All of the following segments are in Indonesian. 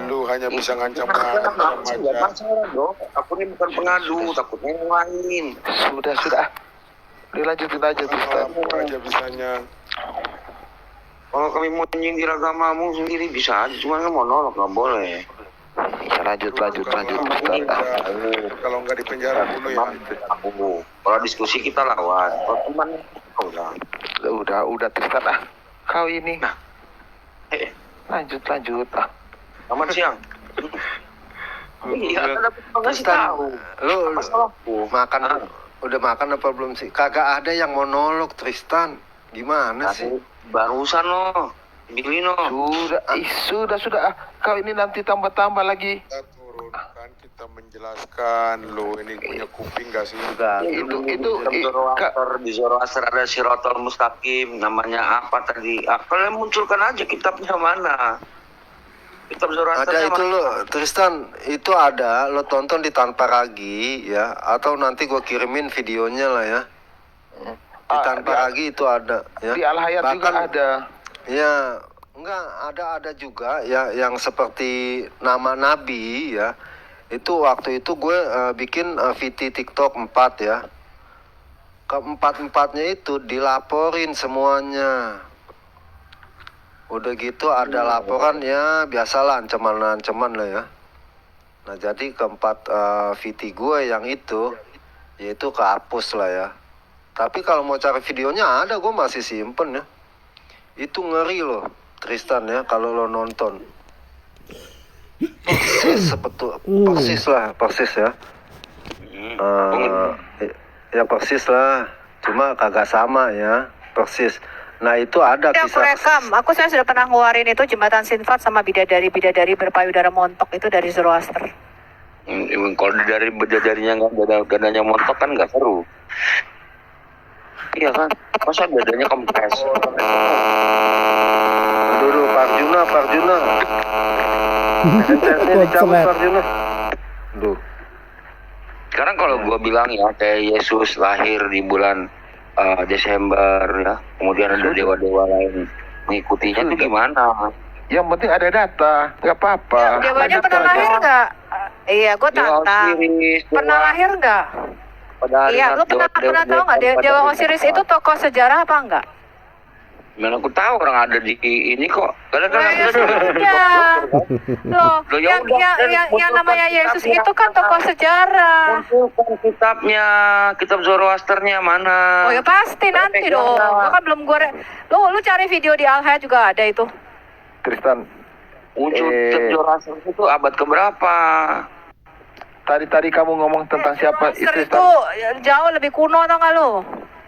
Lu hanya bisa ngancam Nggak masalah dong. Aku ini bukan pengadu, takutnya yang lain. Sudah. Dilanjutin aja Tristan. Apa aja bisanya. Kalau kami mau nyindir agamamu sendiri bisa aja, cuma kan monolog nggak boleh. Ya lanjut Tristan. Kalau nggak di penjara dulu ya. Aku. Kalau diskusi kita lawan. Kalau teman Udah Tristan Kau ini. Nah. Lanjut Selamat siang. Iya, ngasih tahu. Lu makan udah makan apa belum sih? Kagak ada yang monolog Tristan. Gimana sih? Barusan lo, Billy no. Sudah. Kau ini nanti tambah lagi. Kita turunkan, kita menjelaskan. Lu ini punya kuping gak sih? Di Zoroaster ada Sirotol Mustaqim, namanya apa tadi? Kalian munculkan aja kitabnya mana? Kitab Zoroaster ada itu lo Tristan, itu ada lo tonton di Tanpa Ragi ya, atau nanti gua kirimin videonya lah ya. Di Tanpa Ragi itu ada ya. Di Al-Hayat juga ada. Ya, enggak ada juga ya yang seperti nama nabi ya. Itu waktu itu gue bikin VT TikTok 4 ya. Keempat-empatnya itu dilaporin semuanya. Udah gitu ada laporan ya, biasalah ancaman lah ya. Nah jadi keempat VT gue yang itu, yaitu kehapus lah ya. Tapi kalau mau cari videonya ada, gue masih simpen ya. Itu ngeri loh Tristan ya, kalau lo nonton. Persis ya. Ya persis lah, cuma kagak sama ya, persis. Nah itu ada kisah. Aku rekam, saya sudah pernah ngeluarin itu Jembatan Sinfat sama bidadari berpayudara montok itu dari Zoroaster. Kalau dari bidadarinya nggak dadanya montok kan nggak seru. Iya kan, masa dadanya kempes. Dulu Pak Arjuna. Dicabut Pak Arjuna. Duh. Sekarang kalau gue bilang ya kayak Yesus lahir di bulan Desember ya, kemudian ada dewa-dewa lain mengikutinya itu gimana? Yang penting ada data, nggak apa-apa. Dewanya pernah lahir nggak? Iya, gue tantang. Pernah lahir nggak? Iya, lu pernah tahu nggak Dewa Osiris itu tokoh sejarah apa enggak? Mana aku tahu orang ada di ini kok. Kadang-kadang loh, yang namanya Yesus itu kan tokoh sejarah. Kitabnya, kitab Zoroasternya mana? Oh ya pasti nanti dong. Gua kan belum lu cari video di Al-Hayat juga ada itu. Tristan. Muncul kitab Zoroaster itu abad keberapa? Tadi kamu ngomong tentang siapa? Zoroaster itu jauh lebih kuno tau gak lu?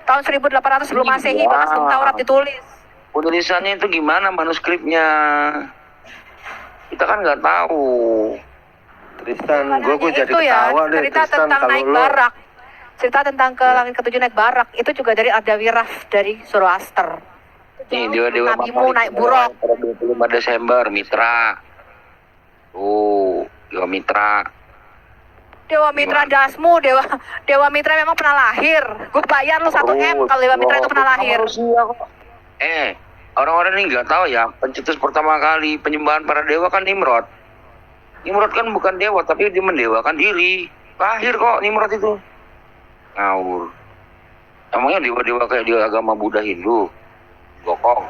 Tahun 1800 sebelum Masehi, bahkan sebelum Taurat ditulis. Penulisannya itu gimana manuskripnya? Kita kan nggak tahu. Tristan, gue jadi ketawa deh. Cerita tentang naik barak. Cerita tentang ke langit ketujuh naik barak. Itu juga dari Ardawiraf dari Zoroaster. Nih, dewa-dewa nabimu naik buruk. Pada 25 Desember, Mitra. Dewa Mitra. Dewa Mitra dasmu, Dewa Mitra memang pernah lahir. Gue bayar lu 1M kalau Dewa Mitra itu pernah lahir. Orang-orang ini nggak tahu ya, pencetus pertama kali penyembahan para dewa kan Nimrod. Nimrod kan bukan dewa, tapi dia mendewakan diri. Lahir kok Nimrod itu. Ngawur. Emangnya dewa-dewa kayak di agama Buddha Hindu? Gokong.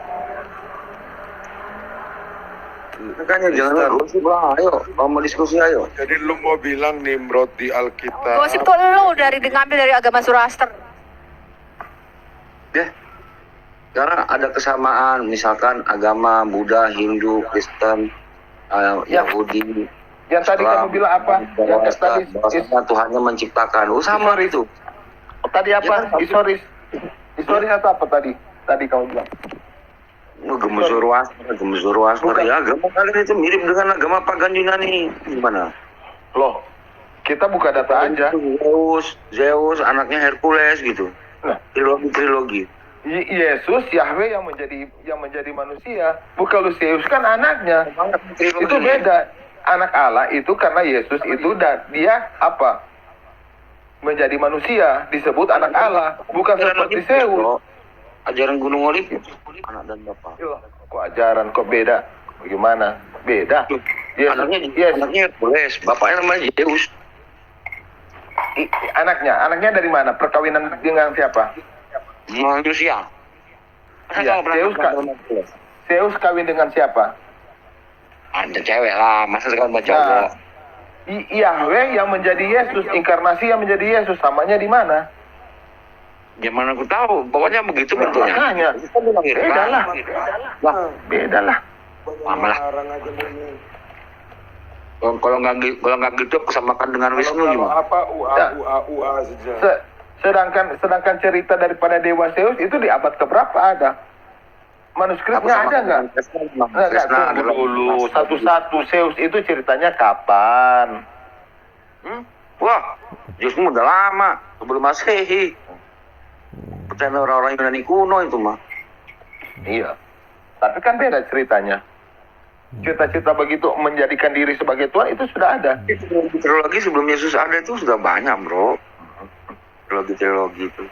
Makanya jangan gosip lah, ayo, mau diskusi ayo. Jadi lu mau bilang Nimrod di Alkitab? Gosip tuh lu ngambil dari agama Zoroaster. Karena ada kesamaan, misalkan agama Buddha, Hindu, Kristen, Yahudi. Yang tadi kamu bilang apa? Yang tadi Tuhannya menciptakan. Sama itu. Tadi apa? Historis atau apa tadi? Tadi kamu bilang. Agama Zoroaster. Ya, agama kalian itu mirip dengan agama pagan Yunani. Gimana? Loh, kita buka data aja. Zeus, anaknya Hercules gitu. Nah, trilogi. Yesus, Yahweh yang menjadi manusia. Bukan Lucius kan anaknya. Itu beda. Anak Allah itu karena Yesus itu dan dia apa? Menjadi manusia disebut anak Allah, bukan seperti Zeus. Ajaran Gunung Olimpus, anak dan bapak. Kok ajaran kok beda? Bagaimana? Beda. Anaknya Hercules, bapaknya namanya Zeus. Anaknya dari mana? Perkawinan dengan siapa? Manusia. Iya, Zeus kawin dengan siapa? Ada cewek lah, masa sekarang baca cowok. Yahweh yang menjadi Yesus, inkarnasi yang menjadi Yesus, samanya di mana? Gimana aku tahu? Pokoknya begitu bentuknya. Makanya, beda lah. Malah. Kalau nggak gitu kesamakan dengan Wisnu juga. Apa UA saja. Sedangkan cerita daripada Dewa Zeus itu di abad keberapa ada? Manuskripnya ada nggak? Nggak, tunggu dulu. Satu-satu Zeus itu ceritanya kapan? Wah, Zeus udah lama sebelum Masehi. Percaya orang-orang Yunani kuno itu mah. Iya. Tapi kan beda ceritanya. Cita-cita begitu menjadikan diri sebagai Tuhan itu sudah ada. Trilogi sebelum Yesus ada itu sudah banyak, bro. Trilogi itu.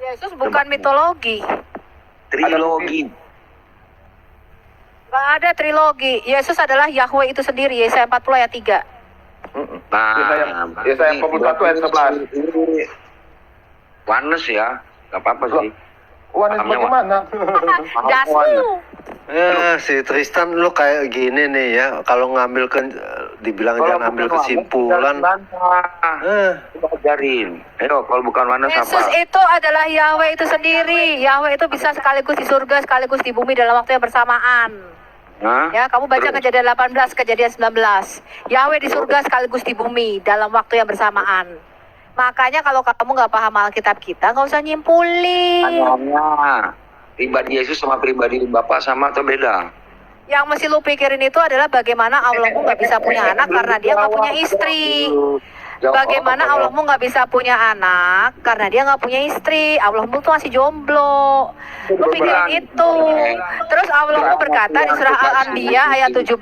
Yesus bukan mitologi. Trilogi. Gak ada trilogi. Yesus adalah Yahweh itu sendiri. Yesaya 40 ayat 3. Nah, Yesaya 41 ayat 11. Oneness ya, nggak apa-apa sih. Oneness bagaimana? Dasmu. Si Tristan lu kayak gini nih ya, kalau dibilang jangan ngambil kesimpulan. Kita ajarin. Ayo, kalau bukan Oneness Yesus apa? itu adalah Yahweh itu sendiri. Yahweh itu bisa sekaligus di surga, sekaligus di bumi dalam waktu yang bersamaan. Hah? Ya, kamu baca Kejadian 18, Kejadian 19. Yahweh di surga sekaligus di bumi dalam waktu yang bersamaan. Makanya kalau kamu nggak paham Alkitab kita, nggak usah nyimpulin. Hanya pribadi Yesus sama pribadi Bapak sama atau beda? Yang mesti lu pikirin itu adalah bagaimana Allahmu nggak bisa punya anak karena dia nggak punya istri. Bagaimana Allahmu nggak bisa punya anak karena dia nggak punya istri. Allahmu tuh masih jomblo. Lu pikirin itu. Terus Allahmu berkata di surah Al-Anbiya ayat 17,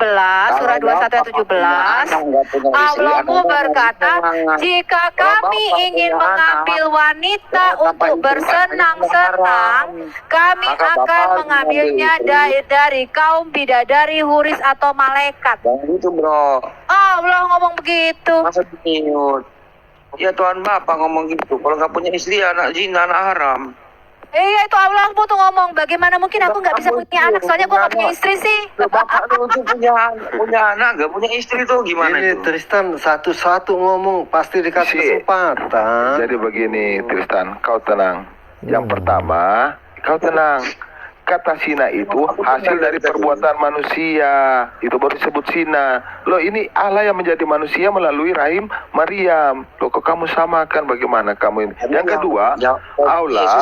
surah 21 ayat 17, Allahmu berkata, jika kami ingin mengambil wanita untuk bersenang-senang, kami akan mengambilnya dari kaum bidadari, huris atau malaikat. Itu bro. Allah ngomong begitu. Masa diniut? Ya Tuhan Bapak ngomong gitu. Kalau nggak punya istri anak zina, anak haram. Iya itu Allahmu tuh ngomong. Bagaimana mungkin aku nggak bisa punya anak? Soalnya gue nggak punya istri sih. Bapak lu tuh punya anak, nggak punya istri tuh gimana Ini itu? Tristan satu-satu ngomong pasti dikasih kesempatan. Jadi begini Tristan, kau tenang. Yang pertama, kau tenang. Kata zina itu hasil dari perbuatan manusia. Itu baru disebut zina. Loh ini Allah yang menjadi manusia melalui rahim Maryam. Loh kok kamu samakan, bagaimana kamu ini? Yang kedua, Allah,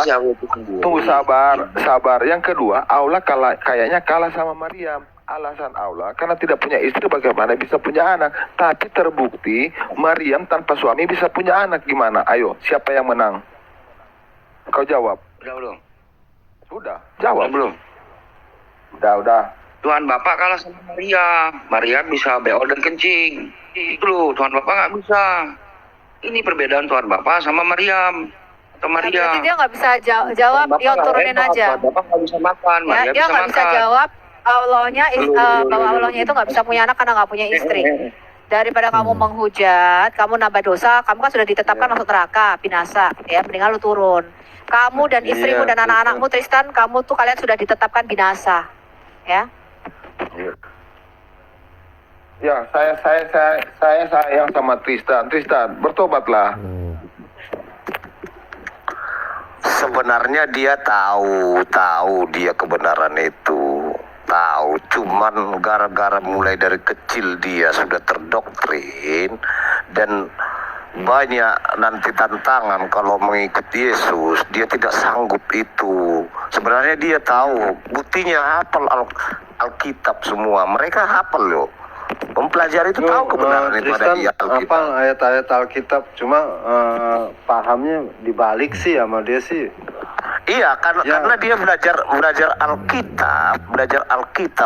tunggu sabar. Yang kedua, Allah kayaknya kalah sama Maryam. Alasan Allah karena tidak punya istri, bagaimana bisa punya anak? Tapi terbukti Maryam tanpa suami bisa punya anak. Gimana? Ayo, siapa yang menang? Kau jawab. Udah belum? Sudah, jawab. Belum. Udah. Tuhan Bapak kalah sama Maria. Maria bisa beol dan kencing. Itu loh, Tuhan Bapak nggak bisa. Ini perbedaan Tuhan Bapak sama Maryam atau Maria. Jadi dia nggak bisa jawab, dia turunin aja. Tuhan Bapak nggak bisa makan, Ya, Maria dia bisa nggak bisa makan. jawab bahwa Allahnya itu nggak bisa punya anak karena nggak punya istri. Daripada kamu menghujat, kamu nambah dosa, kamu kan sudah ditetapkan masuk neraka, binasa. Ya, mendingan lu turun. Kamu dan istrimu dan anak-anakmu Tristan, kamu tuh kalian sudah ditetapkan binasa. Ya. Ya, saya sayang sama Tristan. Tristan, bertobatlah. Sebenarnya dia tahu dia kebenaran itu. Tahu, cuman gara-gara mulai dari kecil dia sudah terdoktrin dan banyak nanti tantangan kalau mengikuti Yesus, dia tidak sanggup itu. Sebenarnya dia tahu, buktinya hafal Alkitab semua. Mereka hafal loh. Mempelajari itu tahu kebenaran itu ada di Alkitab. Hafal ayat-ayat Alkitab, cuma pahamnya dibalik sih sama dia sih. Iya, karena dia belajar Alkitab,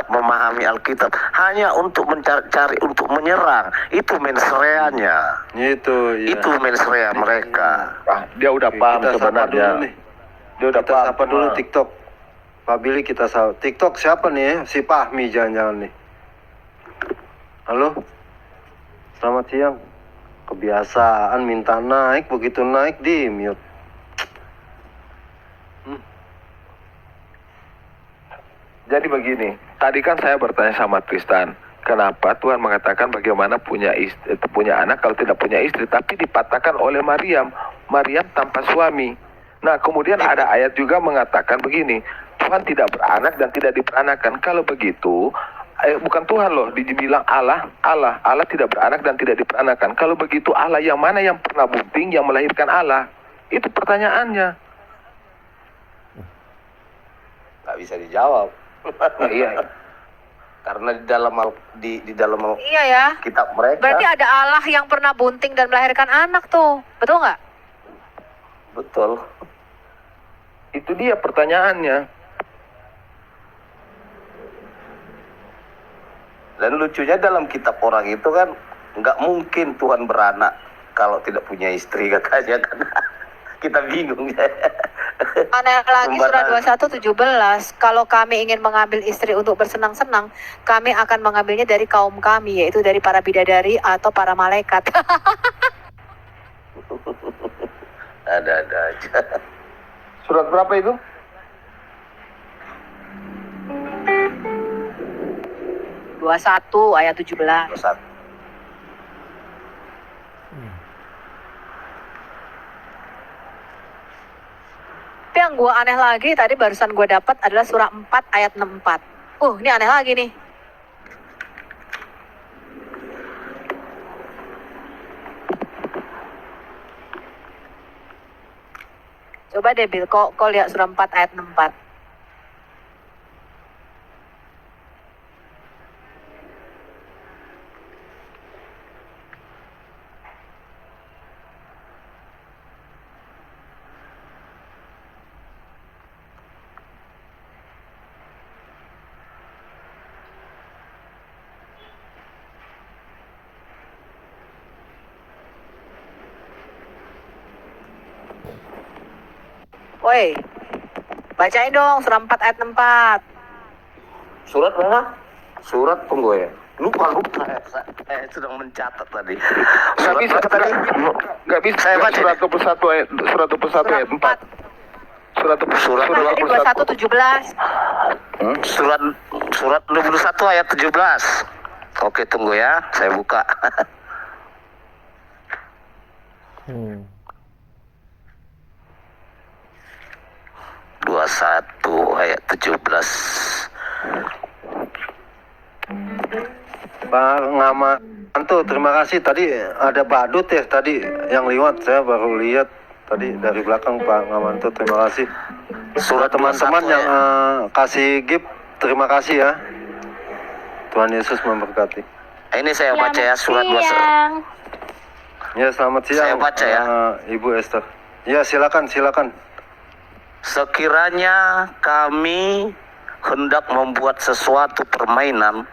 memahami Alkitab hanya untuk mencari untuk menyerang. Itu mensreanya. Itu, ya. Itu mensrea mereka. Dia udah paham Kita sapa sebenarnya. dulu nih. Dia udah Kita paham. sapa dulu TikTok. Pak Billy kita TikTok siapa nih? Si Fahmi jangan-jangan nih. Halo? Selamat siang. Kebiasaan minta naik, begitu naik di mute. Jadi begini, tadi kan saya bertanya sama Tristan, kenapa Tuhan mengatakan bagaimana punya anak kalau tidak punya istri, tapi dipatahkan oleh Maryam tanpa suami. Nah, kemudian ada ayat juga mengatakan begini, Tuhan tidak beranak dan tidak diperanakan. Kalau begitu, bukan Tuhan loh, dibilang Allah tidak beranak dan tidak diperanakan. Kalau begitu Allah yang mana yang pernah bunting yang melahirkan Allah? Itu pertanyaannya. Nggak bisa dijawab. Iya. Karena di dalam Iya ya. kitab mereka. Berarti ada Allah yang pernah bunting dan melahirkan anak tuh. Betul nggak? Betul. Itu dia pertanyaannya. Dan lucunya dalam kitab orang itu kan nggak mungkin Tuhan beranak kalau tidak punya istri katanya kan. Kita bingung ya. Aneh lagi surat 21:17, kalau kami ingin mengambil istri untuk bersenang-senang, kami akan mengambilnya dari kaum kami, yaitu dari para bidadari atau para malaikat. Ada-ada aja. Surat berapa itu? ayat 17. Satu. Tapi yang gue aneh lagi tadi barusan gue dapat adalah surah 4 ayat 64. Ini aneh lagi nih. Coba deh Bil, kok lihat surah 4 ayat 64. Woi, bacain dong surah 4 ayat 64. Surat mana? Surat tunggu ya. Lupa saya sedang mencatat tadi. Nggak Surat bisa, apa tadi? nggak bisa. Saya baca. Surat 21 ayat, surat 21 ayat 4. Surat Surat Tadi 21. 21:17. Surat 21 ayat 17. Oke, tunggu ya. Saya buka. Hmm. 21 ayat 17. Pak Ngamanto, terima kasih. Tadi ada badut ya tadi yang lewat, saya baru lihat tadi dari belakang Pak Ngamanto. Terima kasih. Surat Teman-teman 21 yang kasih gift, terima kasih ya. Tuhan Yesus memberkati. Ini saya baca ya surat 21. Ya, selamat siang. Saya baca ya. Ibu Esther. Ya, silakan. Sekiranya kami hendak membuat sesuatu permainan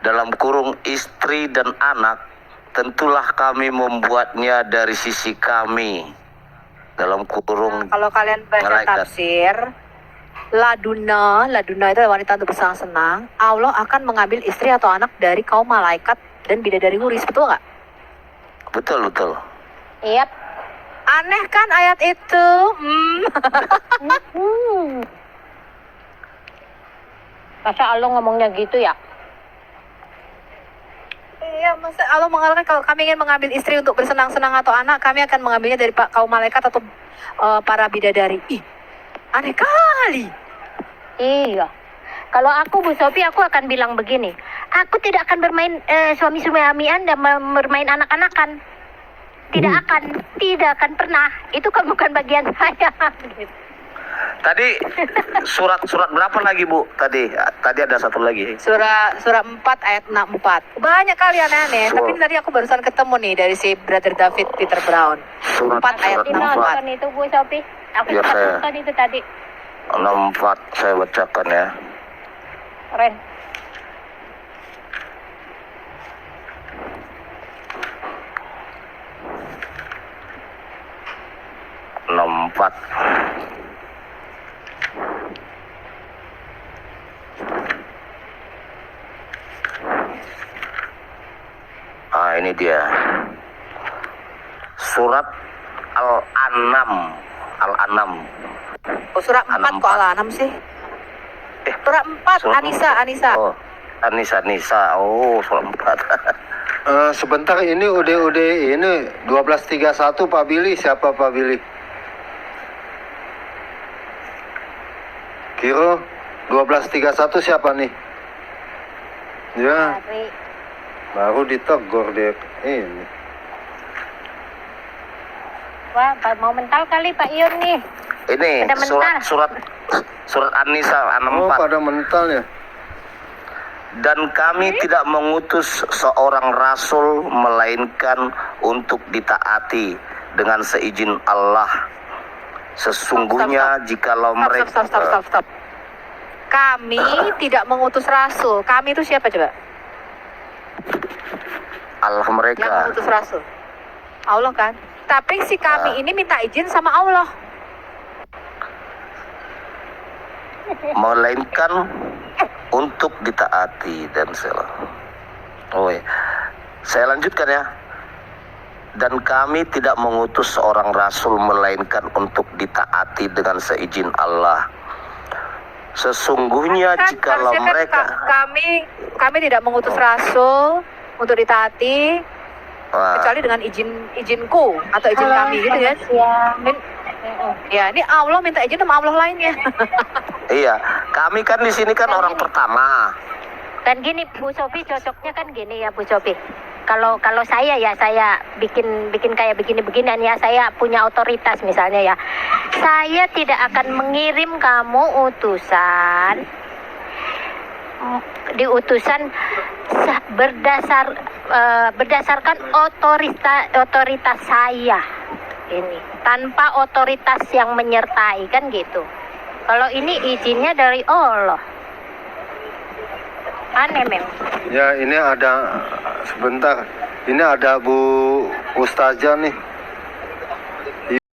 dalam kurung istri dan anak, tentulah kami membuatnya dari sisi kami dalam kurung. Kalau kalian baca malaikat. tafsir, Laduna itu wanita untuk bersenang-senang. Allah akan mengambil istri atau anak dari kaum malaikat dan bidadari huris, betul nggak? Betul. Yap. Aneh kan ayat itu? Masa Allah ngomongnya gitu ya? Iya, masa Allah mengatakan kalau kami ingin mengambil istri untuk bersenang-senang atau anak, kami akan mengambilnya dari kaum malaikat atau para bidadari. Ih, aneh kali. Iya. Kalau aku Bu Sophie, aku akan bilang begini. Aku tidak akan bermain suami-suamian dan bermain anak-anakan. Tidak akan pernah. Itu kan bukan bagian saya. Tadi surat berapa lagi Bu? Tadi ada satu lagi. Surah 4 ayat 64. Banyak kali aneh-aneh, tapi tadi aku barusan ketemu nih dari si Brother David Peter Brown. 4 ayat 64. Nonton itu Bu Sophie. Aku Biar sempat saya- nonton itu tadi. 64 saya bacakan ya. Keren. ini dia. Surat Al-An'am. Al-An'am. Oh, surat 4 Anam kok 4. Al-An'am sih? Surat 4, Surat Anisa. Oh, Anisa. Oh, surat 4. Sebentar, ini UD ini 1231 Pak Billy. Siapa Pak Billy? Kiro 1231 siapa nih? Ya, Hari. baru ditegur dia ini. Wah, mau mental kali Pak Ion nih. Ini Pada mental. surat An-Nisa Oh, 64. pada mentalnya. Dan kami tidak mengutus seorang rasul melainkan untuk ditaati dengan seizin Allah. Sesungguhnya jikalau mereka Stop. Kami tidak mengutus rasul. Kami itu siapa coba? Allah Yang mereka mengutus rasul. Allah kan? Tapi si kami ini minta izin sama Allah. melainkan untuk ditaati dan saya lanjutkan ya. Dan kami tidak mengutus seorang rasul melainkan untuk ditaati dengan seizin Allah. Sesungguhnya Kan jikalau harusnya kan mereka kami tidak mengutus rasul untuk ditaati Wah, kecuali dengan izinku atau izin kami gitu kan? Ya, ini Allah minta izin sama Allah lainnya. iya, kami kan di sini kan orang pertama. Dan gini Bu Sofi, cocoknya kan gini ya Bu Sofi. Kalau saya ya, saya bikin kayak begini-beginian ya, saya punya otoritas misalnya ya. Saya tidak akan mengirim kamu utusan berdasarkan otoritas saya ini, tanpa otoritas yang menyertai kan gitu. Kalau ini izinnya dari Allah. Aneh memang. Ya, ini ada sebentar. Ini ada Bu Ustazah nih.